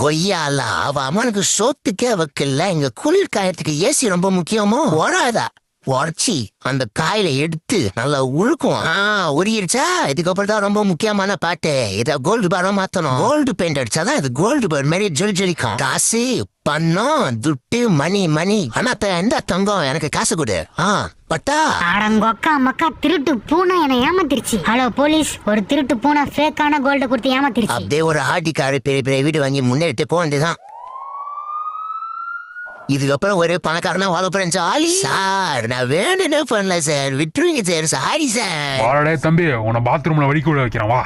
கொய்யால அவ அம்மனுக்கு சோத்துக்கே வைக்கல. இங்க குளிர் காயத்துக்கு ஏசி ரொம்ப முக்கியமோ. உராதா உரைச்சி அந்த காயில எடுத்து நல்லா உழுக்கும். உரியிருச்சா? இதுக்கப்புறம் தான் ரொம்ப முக்கியமான பாட்டு. இத கோல்டு பாரா மாத்தணும். கோல்டு பெயிண்ட் அடிச்சாதான் இது கோல்டு பார் மாதிரி ஜொலி ஜொலிக்கும். காசு பணம் துட்டு மணி மணி. ஆனா எந்த தங்கம் எனக்கு காசு கொடு. பட்டா அடங்கொக்கா மக்கா திருட்டு பூனை என்னை ஏமாத்திருச்சு. ஹலோ போலீஸ், ஒரு திருட்டு பூனை ஃபேக்கான கோல்ட கொடுத்து ஏமாத்திருச்சு. அப்படியே ஒரு ஆட்டிக்காரு பெரிய பெரிய வீடு வாங்கி முன்னேறிட்டு போக வேண்டியதான். இதுக்கப்புறம் ஒரு பணக்காரனா வாழ போறேன். ஜாலி சார், நான் வேணும்னு பண்ணல சார், விட்டுருங்க சார். Sorry sir. தம்பி, உன்னை பாத்ரூம்ல வடிக்க வைக்கிறேன் வா.